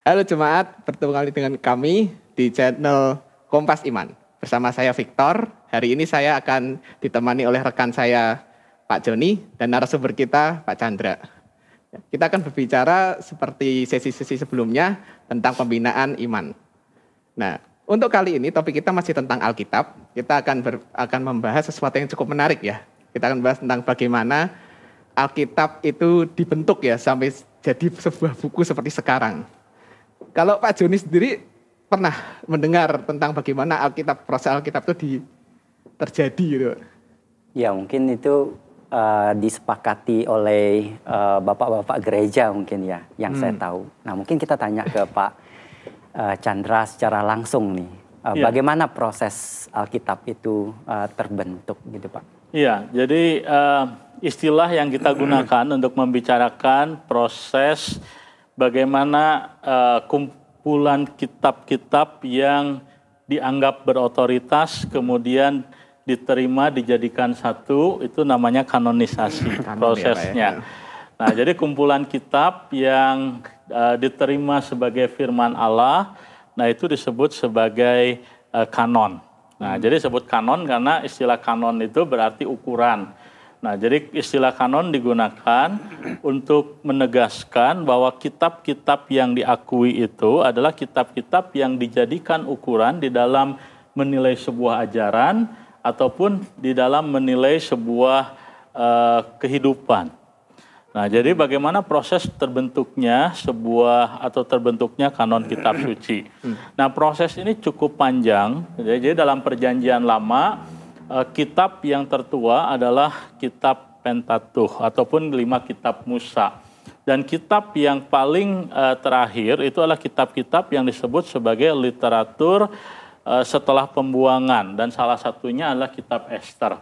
Halo jemaat, bertemu kali dengan kami di channel Kompas Iman. Bersama saya Victor, hari ini saya akan ditemani oleh rekan saya Pak Joni dan narasumber kita Pak Chandra. Kita akan berbicara seperti sesi-sesi sebelumnya tentang pembinaan iman. Nah, untuk kali ini topik kita masih tentang Alkitab. Kita akan membahas sesuatu yang cukup menarik ya. Kita akan bahas tentang bagaimana Alkitab itu dibentuk ya sampai jadi sebuah buku seperti sekarang. Kalau Pak Joni sendiri pernah mendengar tentang bagaimana proses Alkitab itu terjadi gitu? Ya mungkin itu disepakati oleh bapak-bapak gereja mungkin ya, yang saya tahu. Nah mungkin kita tanya ke Pak Chandra secara langsung nih, bagaimana proses Alkitab itu terbentuk gitu Pak? Iya, jadi istilah yang kita gunakan untuk membicarakan proses bagaimana kumpulan kitab-kitab yang dianggap berotoritas kemudian diterima dijadikan satu, itu namanya kanonisasi prosesnya. Nah, jadi kumpulan kitab yang diterima sebagai firman Allah, nah itu disebut sebagai kanon. Nah, jadi disebut kanon karena istilah kanon itu berarti ukuran. Nah, jadi istilah kanon digunakan untuk menegaskan bahwa kitab-kitab yang diakui itu adalah kitab-kitab yang dijadikan ukuran di dalam menilai sebuah ajaran ataupun di dalam menilai sebuah kehidupan. Nah, jadi bagaimana proses terbentuknya terbentuknya kanon kitab suci. Nah, proses ini cukup panjang. Jadi dalam Perjanjian Lama, kitab yang tertua adalah kitab Pentateuch ataupun 5 kitab Musa. Dan kitab yang paling terakhir itu adalah kitab-kitab yang disebut sebagai literatur setelah pembuangan, dan salah satunya adalah kitab Ester.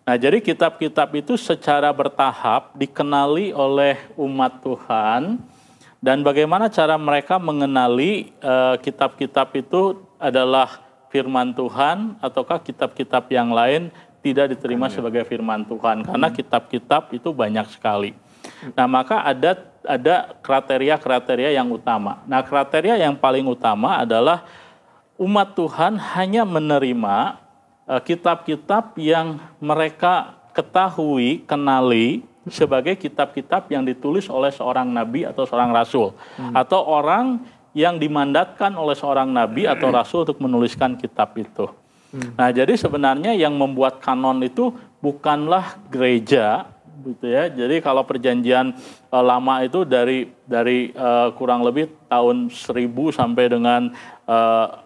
Nah, jadi kitab-kitab itu secara bertahap dikenali oleh umat Tuhan, dan bagaimana cara mereka mengenali kitab-kitab itu adalah firman Tuhan ataukah kitab-kitab yang lain tidak diterima sebagai firman Tuhan, karena kitab-kitab itu banyak sekali. Nah, maka ada kriteria-kriteria yang utama. Nah, kriteria yang paling utama adalah umat Tuhan hanya menerima kitab-kitab yang mereka ketahui, kenali sebagai kitab-kitab yang ditulis oleh seorang nabi atau seorang rasul, atau orang yang dimandatkan oleh seorang nabi atau rasul untuk menuliskan kitab itu. Nah, jadi sebenarnya yang membuat kanon itu bukanlah gereja, gitu ya. Jadi kalau Perjanjian Lama itu dari kurang lebih tahun 1000 sampai dengan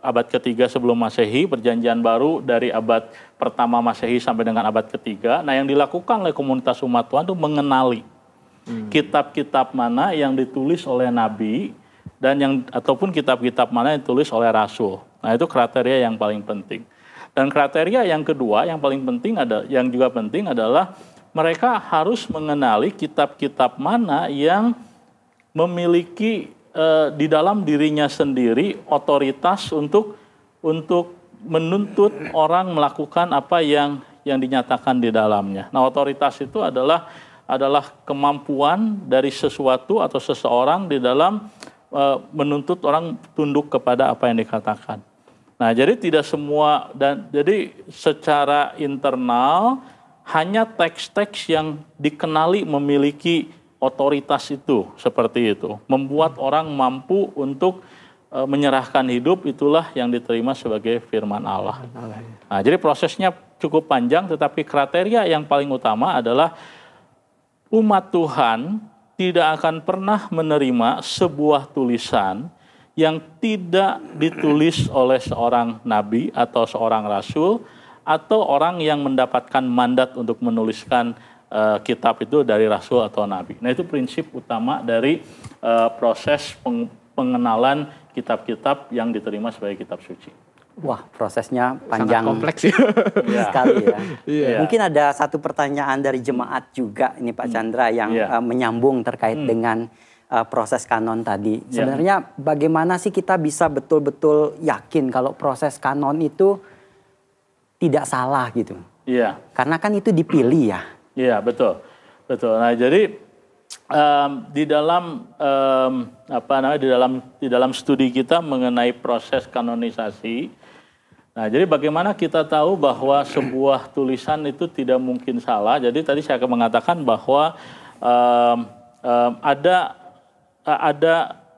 abad ketiga sebelum Masehi, Perjanjian Baru dari abad pertama Masehi sampai dengan abad ketiga. Nah, yang dilakukan oleh komunitas umat Tuhan itu mengenali kitab-kitab mana yang ditulis oleh nabi dan ataupun kitab-kitab mana yang ditulis oleh rasul. Nah, itu kriteria yang paling penting. Dan kriteria yang kedua yang paling penting yang juga penting adalah mereka harus mengenali kitab-kitab mana yang memiliki di dalam dirinya sendiri otoritas untuk menuntut orang melakukan apa yang dinyatakan di dalamnya. Nah, otoritas itu adalah kemampuan dari sesuatu atau seseorang di dalam menuntut orang tunduk kepada apa yang dikatakan. Nah, jadi tidak semua, dan jadi secara internal hanya teks-teks yang dikenali memiliki otoritas itu, seperti itu. Membuat orang mampu untuk menyerahkan hidup, itulah yang diterima sebagai firman Allah. Nah, jadi prosesnya cukup panjang, tetapi kriteria yang paling utama adalah umat Tuhan tidak akan pernah menerima sebuah tulisan yang tidak ditulis oleh seorang nabi atau seorang rasul, atau orang yang mendapatkan mandat untuk menuliskan kitab itu dari rasul atau nabi. Nah, itu prinsip utama dari proses pengenalan kitab-kitab yang diterima sebagai kitab suci. Wah, prosesnya panjang. Sangat kompleks ya. Sekali ya. Yeah. Mungkin ada satu pertanyaan dari jemaat juga ini Pak Chandra yang menyambung terkait dengan proses kanon tadi. Sebenarnya bagaimana sih kita bisa betul-betul yakin kalau proses kanon itu tidak salah gitu? Iya. Karena kan itu dipilih ya. Iya, betul. Betul. Nah, jadi di dalam di dalam studi kita mengenai proses kanonisasi. Nah, jadi bagaimana kita tahu bahwa sebuah tulisan itu tidak mungkin salah? Jadi tadi saya akan mengatakan bahwa ada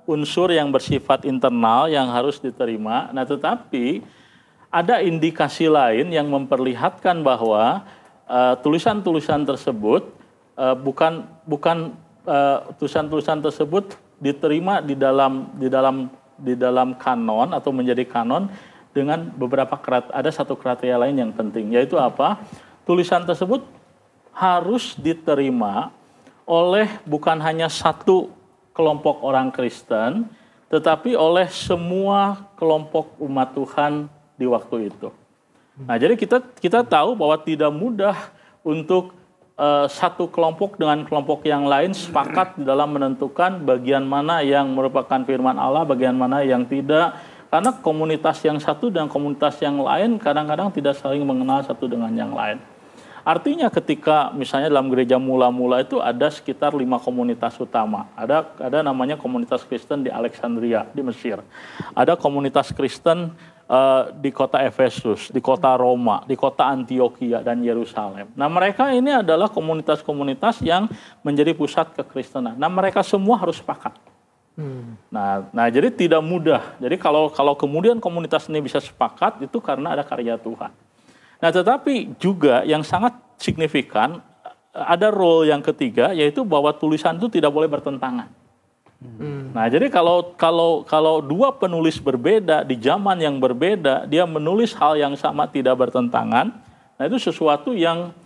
unsur yang bersifat internal yang harus diterima. Nah, tetapi ada indikasi lain yang memperlihatkan bahwa tulisan-tulisan tersebut tulisan-tulisan tersebut diterima di dalam kanon atau menjadi kanon dengan ada satu kriteria lain yang penting, yaitu apa? Tulisan tersebut harus diterima oleh bukan hanya satu kelompok orang Kristen, tetapi oleh semua kelompok umat Tuhan di waktu itu. Nah, jadi kita tahu bahwa tidak mudah untuk satu kelompok dengan kelompok yang lain sepakat di dalam menentukan bagian mana yang merupakan firman Allah, bagian mana yang tidak. Karena komunitas yang satu dan komunitas yang lain kadang-kadang tidak saling mengenal satu dengan yang lain. Artinya ketika misalnya dalam gereja mula-mula itu ada sekitar 5 komunitas utama. Ada namanya komunitas Kristen di Alexandria, di Mesir. Ada komunitas Kristen di kota Efesus, di kota Roma, di kota Antioquia dan Yerusalem. Nah, mereka ini adalah komunitas-komunitas yang menjadi pusat kekristenan. Nah, mereka semua harus sepakat. Nah, jadi tidak mudah. Jadi kalau kemudian komunitas ini bisa sepakat, itu karena ada karya Tuhan. Nah, tetapi juga yang sangat signifikan, ada role yang ketiga, yaitu bahwa tulisan itu tidak boleh bertentangan. Nah, jadi kalau dua penulis berbeda di zaman yang berbeda, dia menulis hal yang sama tidak bertentangan, nah itu sesuatu yang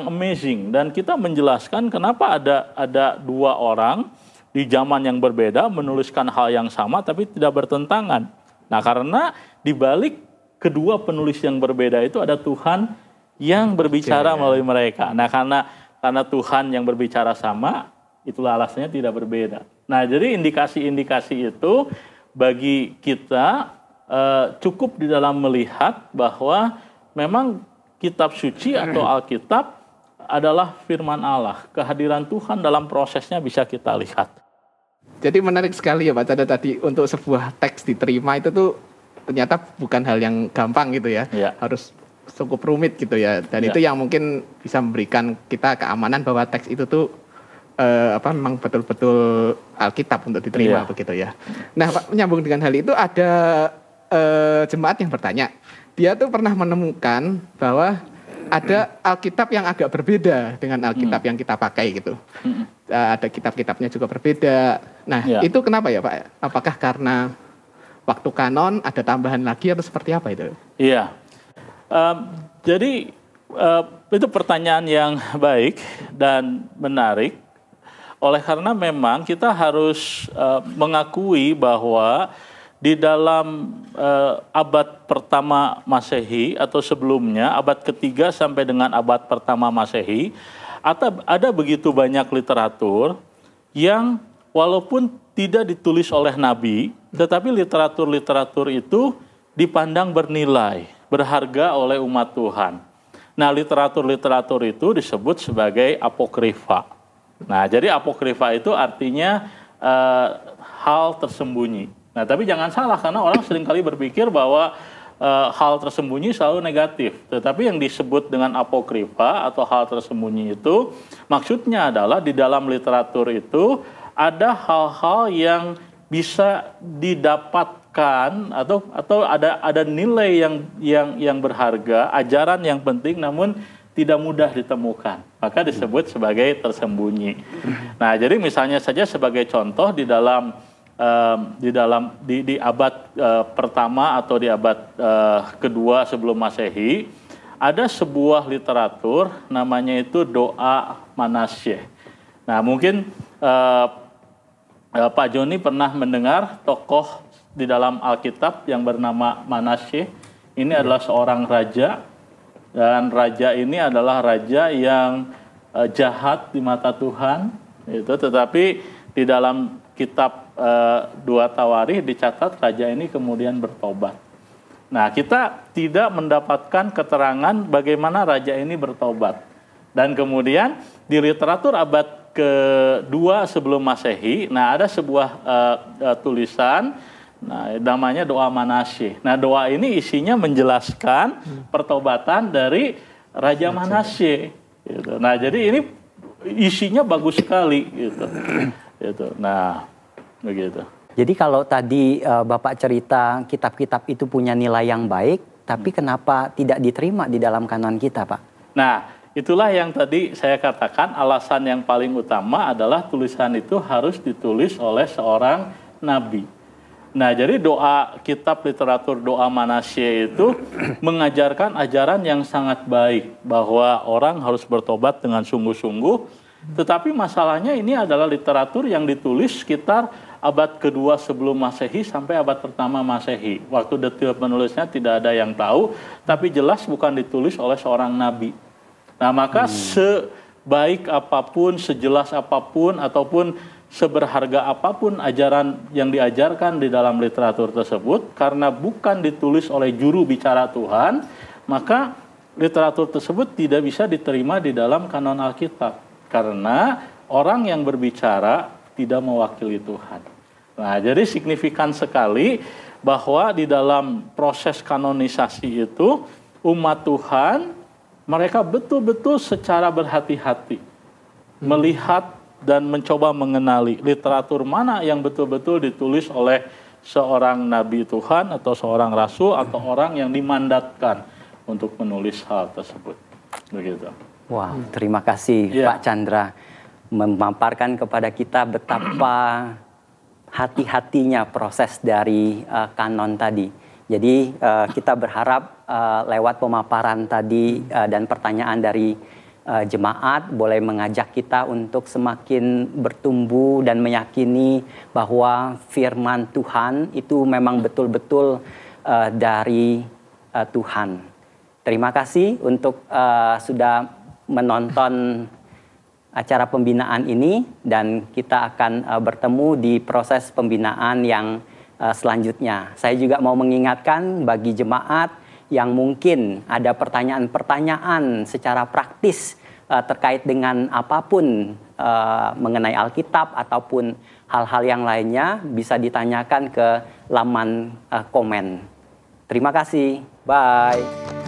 amazing. Dan kita menjelaskan kenapa ada dua orang di zaman yang berbeda menuliskan hal yang sama tapi tidak bertentangan. Nah, karena di balik kedua penulis yang berbeda itu ada Tuhan yang berbicara melalui mereka. Nah, karena Tuhan yang berbicara sama, itulah alasannya tidak berbeda. Nah, jadi indikasi-indikasi itu bagi kita cukup di dalam melihat bahwa memang kitab suci atau Alkitab adalah firman Allah. Kehadiran Tuhan dalam prosesnya bisa kita lihat. Jadi menarik sekali ya Pak Chandra tadi, untuk sebuah teks diterima itu tuh ternyata bukan hal yang gampang gitu ya. Harus cukup rumit gitu ya. Dan itu yang mungkin bisa memberikan kita keamanan bahwa teks itu tuh memang betul-betul Alkitab untuk diterima begitu ya. Nah, Pak, menyambung dengan hal itu ada jemaat yang bertanya, dia tuh pernah menemukan bahwa ada Alkitab yang agak berbeda dengan Alkitab yang kita pakai gitu. Ada kitab-kitabnya juga berbeda. Nah, itu kenapa ya Pak? Apakah karena waktu kanon ada tambahan lagi atau seperti apa itu? Iya. Jadi itu pertanyaan yang baik dan menarik. Oleh karena memang kita harus mengakui bahwa di dalam abad pertama Masehi atau sebelumnya, abad ketiga sampai dengan abad pertama Masehi, ada begitu banyak literatur yang walaupun tidak ditulis oleh nabi, tetapi literatur-literatur itu dipandang bernilai, berharga oleh umat Tuhan. Nah, literatur-literatur itu disebut sebagai apokrifa. Nah, jadi apokrifa itu artinya hal tersembunyi. Nah, tapi jangan salah, karena orang seringkali berpikir bahwa hal tersembunyi selalu negatif. Tetapi yang disebut dengan apokrifa atau hal tersembunyi itu maksudnya adalah di dalam literatur itu ada hal-hal yang bisa didapatkan atau ada nilai yang berharga, ajaran yang penting namun tidak mudah ditemukan, maka disebut sebagai tersembunyi. Nah, jadi misalnya saja sebagai contoh di abad pertama atau di abad kedua sebelum Masehi, ada sebuah literatur namanya itu doa Manasyeh. Nah, mungkin Pak Joni pernah mendengar tokoh di dalam Alkitab yang bernama Manasyeh. Ini adalah seorang raja. Dan raja ini adalah raja yang jahat di mata Tuhan, tetapi di dalam kitab 2 Tawarikh dicatat raja ini kemudian bertobat. Nah, kita tidak mendapatkan keterangan bagaimana raja ini bertobat. Dan kemudian di literatur abad kedua sebelum Masehi. Nah, ada sebuah tulisan, nah, namanya doa Manasye. Nah, doa ini isinya menjelaskan pertobatan dari Raja Manasye. Gitu. Nah, jadi ini isinya bagus sekali, gitu. Gitu. Nah, begitu. Jadi kalau tadi Bapak cerita kitab-kitab itu punya nilai yang baik, tapi kenapa tidak diterima di dalam kanon kita, Pak? Nah, itulah yang tadi saya katakan, alasan yang paling utama adalah tulisan itu harus ditulis oleh seorang nabi. Nah, jadi doa, kitab literatur doa Manasye itu mengajarkan ajaran yang sangat baik, bahwa orang harus bertobat dengan sungguh-sungguh. Tetapi masalahnya ini adalah literatur yang ditulis sekitar abad kedua sebelum Masehi sampai abad pertama Masehi. Waktu detail penulisnya tidak ada yang tahu, tapi jelas bukan ditulis oleh seorang nabi. Nah, maka sebaik apapun, sejelas apapun, ataupun seberharga apapun ajaran yang diajarkan di dalam literatur tersebut, karena bukan ditulis oleh juru bicara Tuhan, maka literatur tersebut tidak bisa diterima di dalam kanon Alkitab. Karena orang yang berbicara tidak mewakili Tuhan. Nah, jadi signifikan sekali bahwa di dalam proses kanonisasi itu, umat Tuhan, mereka betul-betul secara berhati-hati melihat dan mencoba mengenali literatur mana yang betul-betul ditulis oleh seorang nabi Tuhan atau seorang rasul atau orang yang dimandatkan untuk menulis hal tersebut. Begitu. Wow, terima kasih Pak Chandra memaparkan kepada kita betapa hati-hatinya proses dari kanon tadi. Jadi kita berharap lewat pemaparan tadi dan pertanyaan dari jemaat boleh mengajak kita untuk semakin bertumbuh dan meyakini bahwa firman Tuhan itu memang betul-betul dari Tuhan. Terima kasih untuk sudah menonton acara pembinaan ini, dan kita akan bertemu di proses pembinaan yang selanjutnya. Saya juga mau mengingatkan bagi jemaat yang mungkin ada pertanyaan-pertanyaan secara praktis terkait dengan apapun mengenai Alkitab ataupun hal-hal yang lainnya, bisa ditanyakan ke laman komen. Terima kasih. Bye.